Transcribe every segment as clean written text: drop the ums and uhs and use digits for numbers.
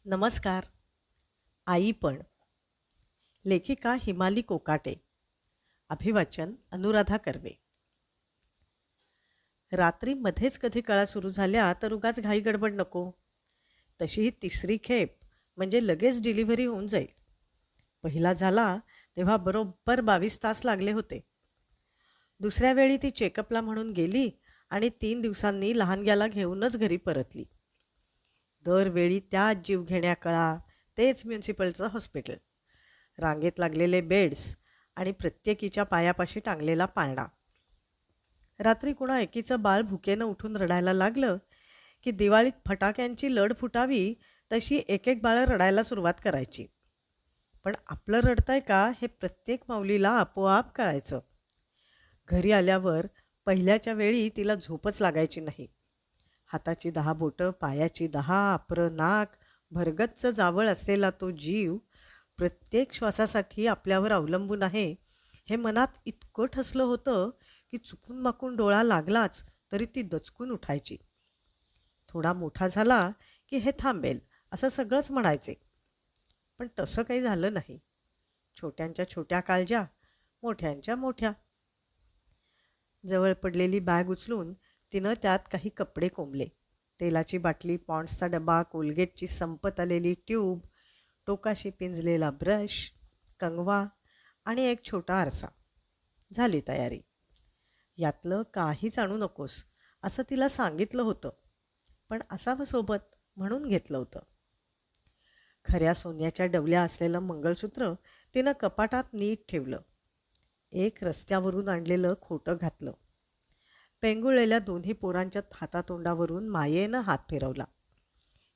नमस्कार. आई पण. लेखिका हिमाली कोकाटे. अभिवाचन अनुराधा कर्वे. रात्री मध्येच कधी कळा सुरू झाल्या तर उगाच घाई गडबड नको. तशी ही तिसरी खेप म्हणजे लगेच डिलिव्हरी होऊन जाईल. पहिला झाला तेव्हा बरोबर 22 तास लागले होते. दुसऱ्या वेळी ती चेकअपला म्हणून गेली आणि 3 दिवसांनी लहानग्याला घेऊनच घरी परतली. दरवेळी त्याच जीवघेण्या कळा, तेच म्युन्सिपलचं हॉस्पिटल, रांगेत लागलेले बेड्स आणि प्रत्येकीच्या पायापाशी टांगलेला पाळणा. रात्री कुणा एकीचं बाळ भुकेनं उठून रडायला लागलं की दिवाळीत फटाक्यांची लढ फुटावी तशी एक एक बाळं रडायला सुरुवात करायची. पण आपलं रडतंय का हे प्रत्येक माऊलीला आपोआप कळायचं. घरी आल्यावर पहिल्याच्या वेळी तिला झोपच लागायची नाही. हाताची 10 बोटं, पायाची 10, आपरं नाक, भरगच्च जावळ असलेला तो जीव प्रत्येक श्वासासाठी आपल्यावर अवलंबून आहे हे मनात इतकं ठसलं होतं की चुकून माकून डोळा लागलाच तरी ती दचकून उठायची. थोडा मोठा झाला की हे थांबेल असं सगळंच म्हणायचे. पण तसं काही झालं नाही. छोट्यांच्या छोट्या काळज्या, मोठ्यांच्या मोठ्या. जवळ पडलेली बॅग उचलून तिनं त्यात काही कपडे कोंबले. तेलाची बाटली, पॉन्ड्सचा डबा, कोलगेटची संपत आलेली ट्यूब, टोकाशी पिंजलेला ब्रश, कंगवा आणि एक छोटा आरसा. झाली तयारी. यातलं काहीच आणू नकोस असं तिला सांगितलं होतं, पण असावं सोबत म्हणून घेतलं होतं. खऱ्या सोन्याच्या डवल्या असलेलं मंगळसूत्र तिनं कपाटात नीट ठेवलं. एक रस्त्यावरून आणलेलं खोटं घातलं. पेंगुळलेल्या दोन्ही पोरांच्या हातातोंडावरून मायेनं हात फिरवला.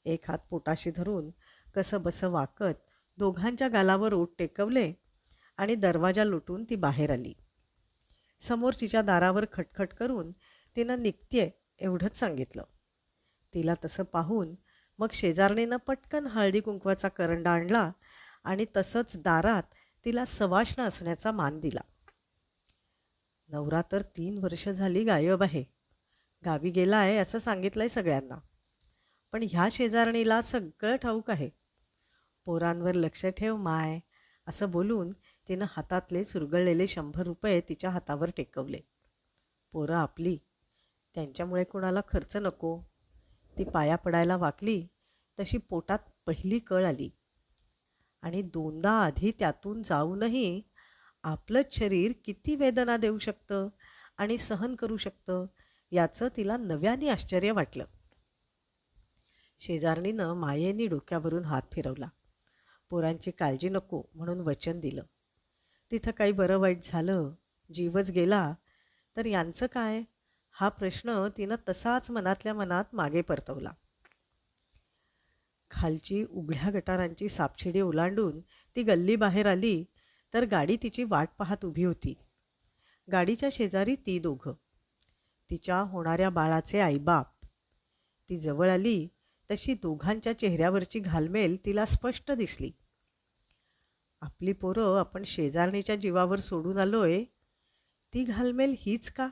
एक हात पोटाशी धरून कसंबसं वाकत दोघांच्या गालावर ओठ टेकवले आणि दरवाजा लोटून ती बाहेर आली. समोर तिच्या दारावर खटखट करून तिनं निघतेय एवढंच सांगितलं. तिला तसं पाहून मग शेजारणीनं पटकन हळदी कुंकवाचा करंडा आणला आणि तसंच दारात तिला सवाष्ण असण्याचा मान दिला. नवरा तर 3 वर्ष झाली गायब आहे. गावी गेला आहे असं सांगितलंय सगळ्यांना. पण ह्या शेजारणीला सगळं ठाऊक आहे. पोरांवर लक्ष ठेव माय असं बोलून तिनं हातातले चुरगळलेले 100 रुपये तिच्या हातावर टेकवले. पोरं आपली, त्यांच्यामुळे कुणाला खर्च नको. ती पाया पडायला वाकली तशी पोटात पहिली कळ आली आणि 2दा आधी त्यातून जाऊनही आपलंच शरीर किती वेदना देऊ शकतं आणि सहन करू शकतं याचं तिला नव्याने आश्चर्य वाटलं. शेजारणीनं मायेनी डोक्यावरून हात फिरवला. पोरांची काळजी नको म्हणून वचन दिलं. तिथं काही बरं वाईट झालं, जीवच गेला तर यांचं काय, हा प्रश्न तिनं तसाच मनातल्या मनात मागे परतवला. खालची उघड्या गटारांची सापशिडी ओलांडून ती गल्ली बाहेर आली तर गाडी तिची वाट पाहत उभी होती. गाडीच्या शेजारी ती दोघं, तिच्या होणाऱ्या बाळाचे आईबाप. ती जवळ आली तशी दोघांच्या चेहऱ्यावरची घालमेल तिला स्पष्ट दिसली. आपली पोरं आपण शेजारणीच्या जीवावर सोडून आलोय, ती घालमेल हीच का?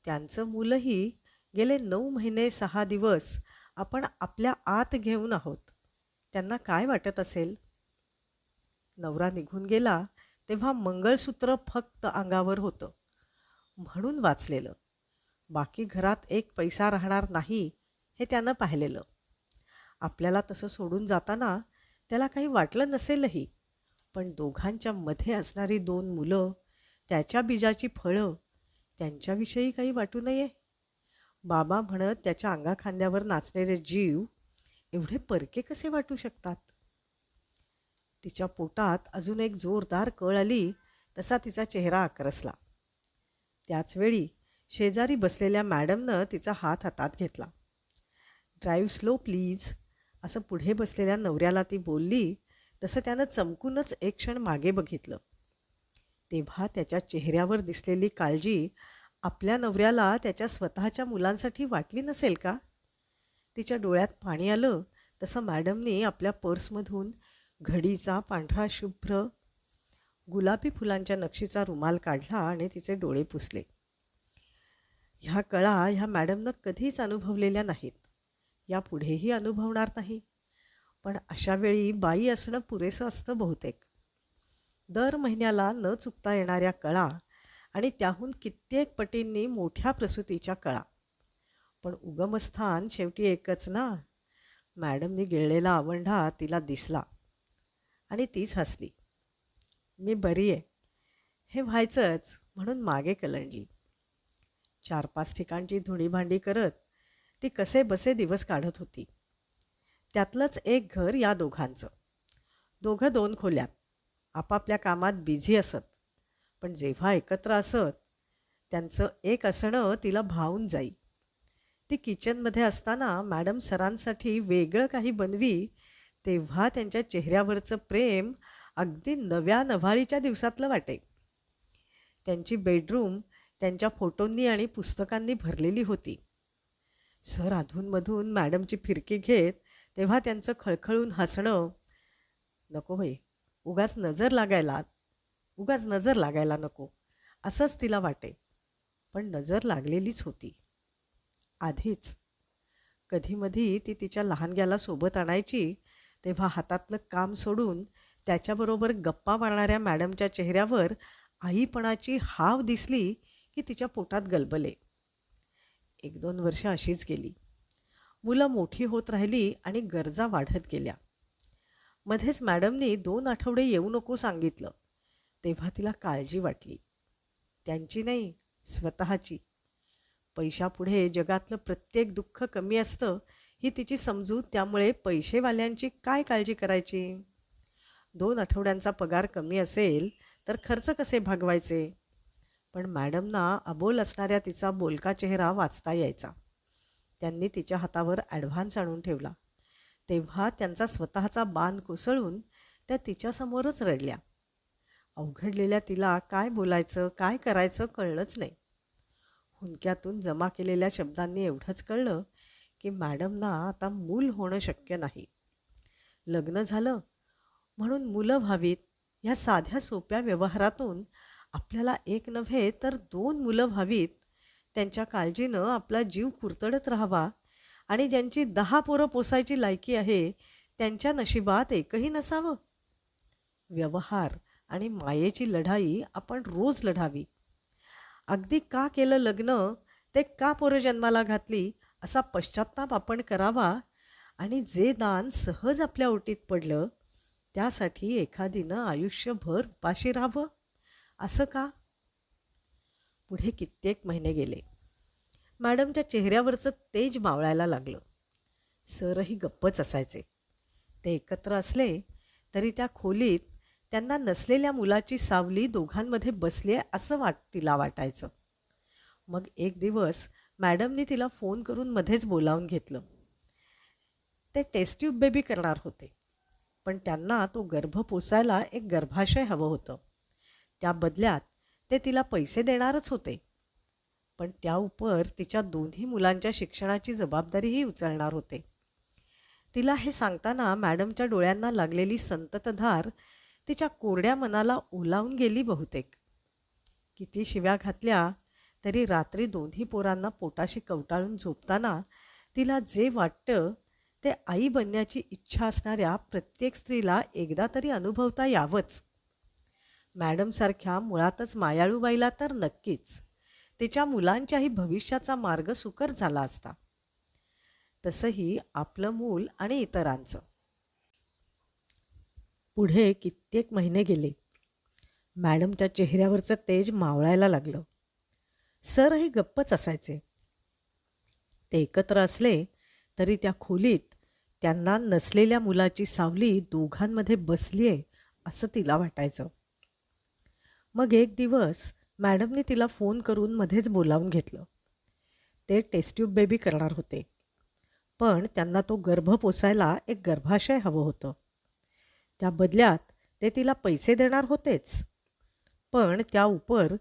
त्यांचं मुलंही गेले 9 महिने 6 दिवस आपण आपल्या आत घेऊन आहोत. त्यांना काय वाटत असेल? नवरा निघून गेला तेव्हा मंगळसूत्र फक्त अंगावर होतं म्हणून वाचलेलं. बाकी घरात एक पैसा राहणार नाही हे त्यानं पाहिलेलं. आपल्याला तसं सोडून जाताना त्याला काही वाटलं नसेलही, पण दोघांच्या मध्ये असणारी 2 मुलं, त्याच्या बीजाची फळं, त्यांच्याविषयी काही वाटू नये. बाबा म्हणत त्याच्या अंगाखांद्यावर नाचलेले जीव एवढे परके कसे वाटू शकतात? तिच्या पोटात अजून एक जोरदार कळ आली तसा तिचा चेहरा आकरसला. त्याचवेळी शेजारी बसलेल्या मॅडमनं तिचा हात हातात घेतला. ड्राईव्ह स्लो प्लीज असं पुढे बसलेल्या नवऱ्याला ती बोलली तसं त्यानं चमकूनच एक क्षण मागे बघितलं. तेव्हा त्याच्या चेहऱ्यावर दिसलेली काळजी आपल्या नवऱ्याला त्याच्या स्वतःच्या मुलांसाठी वाटली नसेल का? तिच्या डोळ्यात पाणी आलं तसं मॅडमनी आपल्या पर्समधून घडीचा पांढरा शुभ्र गुलाबी फुलांच्या नक्षीचा रुमाल काढला आणि तिचे डोळे पुसले. ह्या कळा ह्या मॅडमनं कधीच अनुभवलेल्या नाहीत, यापुढेही अनुभवणार नाही. पण अशा वेळी बाई असणं पुरेसं असतं बहुतेक. दर महिन्याला न चुकता येणाऱ्या कळा आणि त्याहून कित्येक पटींनी मोठ्या प्रसूतीच्या कळा. पण उगमस्थान शेवटी एकच ना. मॅडमनी गिळलेला आवंढा तिला दिसला आणि तीच हसली. मी बरी आहे हे व्हायचंच म्हणून मागे कलंडली. 4-5 ठिकाणची धुणीभांडी करत ती कसे बसे दिवस काढत होती. त्यातलंच एक घर या दोघांचं. दोघं 2 खोल्यात आपापल्या कामात बिझी असत, पण जेव्हा एकत्र असत त्यांचं एक असणं तिला भावून जाई. ती किचनमध्ये असताना मॅडम सरांसाठी वेगळं काही बनवी तेव्हा त्यांच्या चेहऱ्यावरचं प्रेम अगदी नव्या नव्हाळीच्या दिवसातलं वाटे. त्यांची बेडरूम त्यांच्या फोटोंनी आणि पुस्तकांनी भरलेली होती. सर अधूनमधून मॅडमची फिरकी घेत तेव्हा त्यांचं खळखळून हसणं, नको बाई, उगाच नजर लागायला उगाच नजर लागायला नको असंच तिला वाटे. पण नजर लागलेलीच होती आधीच. कधीमधी ती तिच्या लहानग्याला सोबत आणायची तेव्हा हातातलं काम सोडून त्याच्याबरोबर गप्पा मारणाऱ्या मॅडमच्या चेहऱ्यावर आईपणाची हाव दिसली की तिच्या पोटात गलबले. 1-2 वर्ष अशीच गेली. मुलं मोठी होत राहिली आणि गरजा वाढत गेल्या. मध्येच मॅडमनी 2 आठवडे येऊ नको सांगितलं. तेव्हा तिला काळजी वाटली. त्यांची नाही, स्वतःची. पैशापुढे जगातलं प्रत्येक दुःख कमी असतं ही तिची समजूत. त्यामुळे पैसेवाल्यांची काय काळजी करायची. 2 आठवड्यांचा पगार कमी असेल तर खर्च कसे भागवायचे. पण मॅडमना अबोल असणाऱ्या तिचा बोलका चेहरा वाचता यायचा. त्यांनी तिच्या हातावर ॲडव्हान्स आणून ठेवला. तेव्हा त्यांचा स्वतःचा बांध कोसळून त्या तिच्यासमोरच रडल्या. अवघडलेल्या तिला काय बोलायचं काय करायचं कळलंच नाही. हुंदक्यातून जमा केलेल्या शब्दांनी एवढंच कळलं की मॅडमना आता मूल होणं शक्य नाही. लग्न झालं म्हणून मुलं व्हावीत ह्या साध्या सोप्या व्यवहारातून आपल्याला 1 नव्हे तर 2 मुलं व्हावीत. त्यांच्या काळजीनं आपला जीव कुरतडत राहावा आणि ज्यांची 10 पोरं पोसायची लायकी आहे त्यांच्या नशिबात एकही नसावं. व्यवहार आणि मायेची लढाई आपण रोज लढावी. अगदी का केलं लग्न, ते का पोरं जन्माला घातली असा पश्चात्ताप आपण करावा आणि जे दान सहज आपल्या ओटीत पडलं त्यासाठी एखादीनं आयुष्यभर उपाशी राहावं असं का. पुढे कित्येक महिने गेले. मॅडमच्या चेहऱ्यावरचं तेज मावळायला लागलं. सरही गप्पच असायचे. ते एकत्र असले तरी त्या खोलीत त्यांना नसलेल्या मुलाची सावली दोघांमध्ये बसली आहे असं तिला वाटायचं. मग एक दिवस मॅडमनी तिला फोन करून मध्येच बोलावून घेतलं. ते टेस्ट ट्यूब बेबी करणार होते, पण त्यांना तो गर्भ पोसायला एक गर्भाशय हवं होतं. त्या बदल्यात ते तिला पैसे देणारच होते, पण त्या उपर तिच्या 2ही मुलांच्या शिक्षणाची जबाबदारीही उचलणार होते. तिला हे सांगताना मॅडमच्या डोळ्यांना लागलेली संततधार तिच्या कोरड्या मनाला ओलावून गेली बहुतेक. किती शिव्या घातल्या तरी रात्री 2ही पोरांना पोटाशी कवटाळून झोपताना तिला जे वाटतं ते आई बनण्याची इच्छा असणाऱ्या प्रत्येक स्त्रीला एकदा तरी अनुभवता यावंच. मॅडमसारख्या मुळातच मायाळूबाईला तर नक्कीच तिच्या मुलांच्याही भविष्याचा मार्ग सुकर झाला असता. तसंही आपलं मूल आणि इतरांचं. पुढे कित्येक महिने गेले. मॅडमच्या चेहऱ्यावरचं तेज मावळायला लागलं. सरही गप्पच असायचे. ते एकत्र असले तरी त्या खोलीत त्यांना नसलेल्या मुलाची सावली दोघांमध्ये बसली आहे असं तिला वाटायचं. मग एक दिवस मॅडमने तिला फोन करून मध्येच बोलावून घेतलं. ते टेस्ट ट्यूब बेबी करणार होते, पण त्यांना तो गर्भ पोसायला एक गर्भाशय हवं होतं. त्या बदल्यात ते तिला पैसे देणार होतेच, पण त्या उपर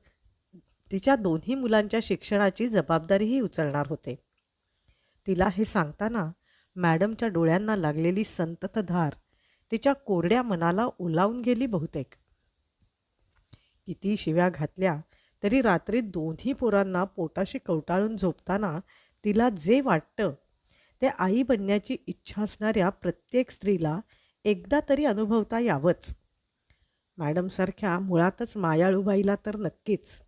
तिच्या 2ही मुलांच्या शिक्षणाची जबाबदारीही उचलणार होते. तिला हे सांगताना मॅडमच्या डोळ्यांना लागलेली संततधार तिच्या कोरड्या मनाला ओलावून गेली बहुतेक. किती शिव्या घातल्या तरी रात्री 2ही पोरांना पोटाशी कवटाळून झोपताना तिला जे वाटतं ते आई बनण्याची इच्छा असणाऱ्या प्रत्येक स्त्रीला एकदा तरी अनुभवता यावंच. मॅडमसारख्या मुळातच मायाळू बाईला तर नक्कीच.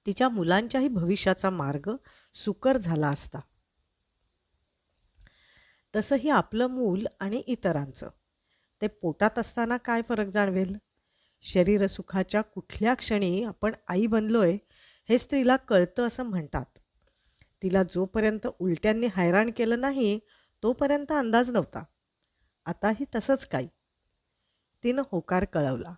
तिच्या मुलांच्याही भविष्याचा मार्ग सुकर झाला असता. तसंही आपलं मूल आणि इतरांचं, ते पोटात असताना काय फरक जाणवेल? शरीरसुखाच्या कुठल्या क्षणी आपण आई बनलोय हे स्त्रीला कळतं असं म्हणतात. तिला जोपर्यंत उलट्यांनी हैराण केलं नाही तोपर्यंत अंदाज नव्हता. आताही तसंच काही. तिनं होकार कळवला.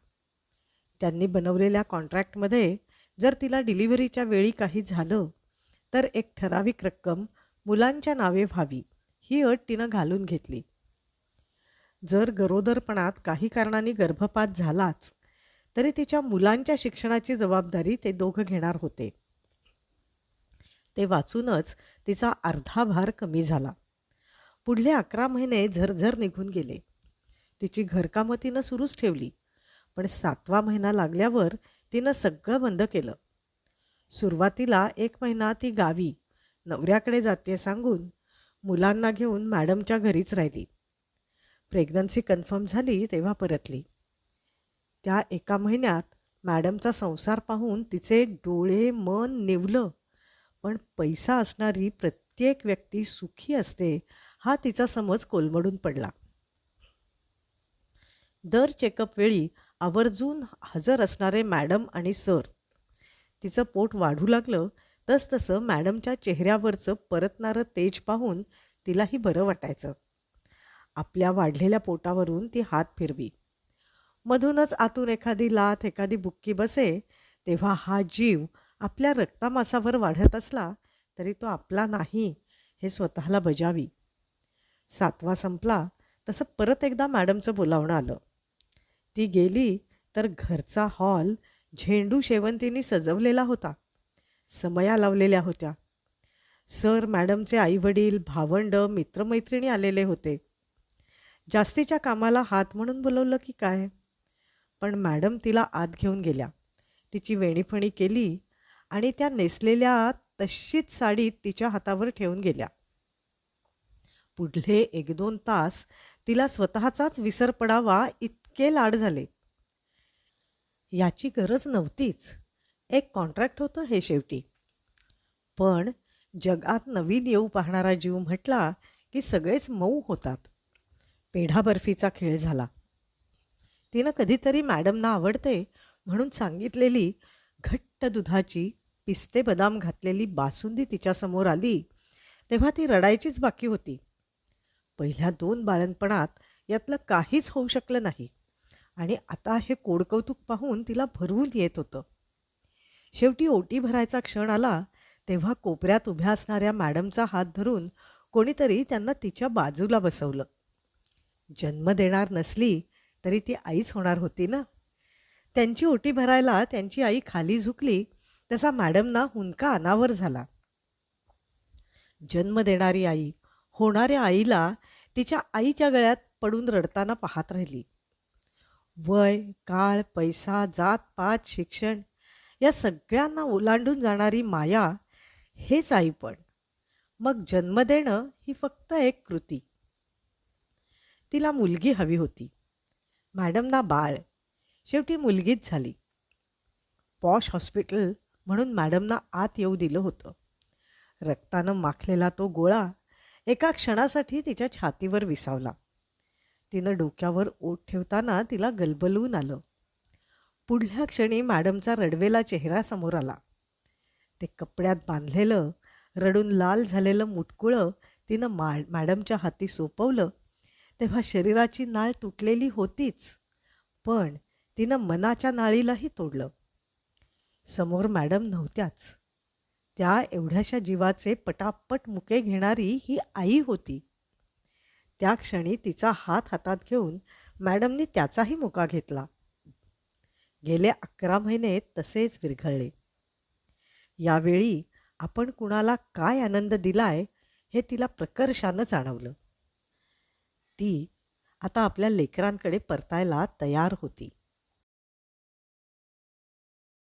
त्यांनी बनवलेल्या कॉन्ट्रॅक्टमध्ये जर तिला डिलिव्हरीच्या वेळी काही झालं तर एक ठराविक रक्कम मुलांच्या नावे व्हावी ही अट तिनं घालून घेतली. जर गरोदरपणात काही कारणाने गर्भपात झालाच तरी तिच्या मुलांच्या शिक्षणाची जबाबदारी ते दोघं घेणार होते. ते वाचूनच तिचा अर्धा भार कमी झाला. पुढले 11 महिने झरझर निघून गेले. तिची घरकामं तिनं सुरूच ठेवली, पण 7वा महिना लागल्यावर तिनं सगळं बंद केलं. सुरुवातीला 1 महिना ती गावी नवऱ्याकडे जाते सांगून मुलांना घेऊन मॅडमच्या घरीच राहिली. प्रेग्नन्सी कन्फर्म झाली तेव्हा परतली. त्या 1 महिन्यात मॅडमचा संसार पाहून तिचे डोळे मन निवलं. पण पैसा असणारी प्रत्येक व्यक्ती सुखी असते हा तिचा समज कोलमडून पडला. दर चेकअप वेळी आवर्जून हजर असणारे मॅडम आणि सर. तिचं पोट वाढू लागलं तसतसं मॅडमच्या चेहऱ्यावरचं परतणारं तेज पाहून तिलाही बरं वाटायचं. आपल्या वाढलेल्या पोटावरून ती हात फिरवी. मधूनच आतून एखादी लाथ एखादी बुक्की बसे तेव्हा हा जीव आपल्या रक्तामासावर वाढत असला तरी तो आपला नाही हे स्वतःला बजावी. 7वा संपला तसं परत एकदा मॅडमचं बोलावणं आलं. ती गेली तर घरचा हॉल झेंडू शेवंतींनी सजवलेला होता. समया लावलेल्या होत्या. सर मॅडमचे आईवडील भावंड मित्रमैत्रिणी आलेले होते. जास्तीच्या कामाला हात म्हणून बोलवलं की काय. पण मॅडम तिला आत घेऊन गेल्या. तिची वेणीफणी केली आणि त्या नेसलेल्या तशीच साडी तिच्या हातावर ठेवून गेल्या. पुढले 1-2 तास तिला स्वतःचाच विसर पडावा इतके लाड झाले. याची गरज नव्हतीच. एक कॉन्ट्रॅक्ट होतं हे शेवटी. पण जगात नवीन येऊ पाहणारा जीव म्हटला की सगळेच मऊ होतात. पेढा बर्फीचा खेळ झाला. तिनं कधीतरी मॅडमना आवडते म्हणून सांगितलेली घट्ट दुधाची पिस्ते बदाम घातलेली बासुंदी तिच्यासमोर आली तेव्हा ती रडायचीच बाकी होती. पहिल्या 2 बाळंतपणात यातलं काहीच होऊ शकलं नाही आणि आता हे कोडकौतुक पाहून तिला भरवून येत होतं. शेवटी ओटी भरायचा क्षण आला तेव्हा कोपऱ्यात उभ्या असणाऱ्या मॅडमचा हात धरून कोणीतरी त्यांना तिच्या बाजूला बसवलं. जन्म देणार नसली तरी ती आईच होणार होती ना. त्यांची ओटी भरायला त्यांची आई खाली झुकली तसा मॅडमना हुंदका अनावर झाला. जन्म देणारी आई होणाऱ्या आईला तिच्या आईच्या गळ्यात पडून रडताना पाहत राहिली. वय काळ पैसा जात पात शिक्षण या सगळ्यांना ओलांडून जाणारी माया हेच आईपण. मग जन्म देणं ही फक्त एक कृती. तिला मुलगी हवी होती. मॅडमना बाळ. शेवटी मुलगीच झाली. पॉश हॉस्पिटल म्हणून मॅडमना आत येऊ दिलं होतं. रक्तानं माखलेला तो गोळा एका क्षणासाठी तिच्या छातीवर विसावला. तिनं डोक्यावर ओठ ठेवताना तिला गलबलून आलं. पुढल्या क्षणी मॅडमचा रडवेला चेहरा समोर आला. ते कपड्यात बांधलेलं रडून लाल झालेलं मुटकुळं तिनं मॅडमच्या हाती सोपवलं तेव्हा शरीराची नाळ तुटलेली होतीच, पण तिनं मनाच्या नाळीलाही तोडलं. समोर मॅडम नव्हत्याच. त्या एवढ्याशा जीवाचे पटापट मुके घेणारी ही आई होती. त्या क्षणी तिचा हात हातात घेऊन मॅडमनी त्याचाही मुका घेतला. गेले 11 महिने तसेच विरघळले. यावेळी आपण कुणाला काय आनंद दिलाय हे तिला प्रकर्षानं जाणवलं. ती आता आपल्या लेकरांकडे परतायला तयार होती.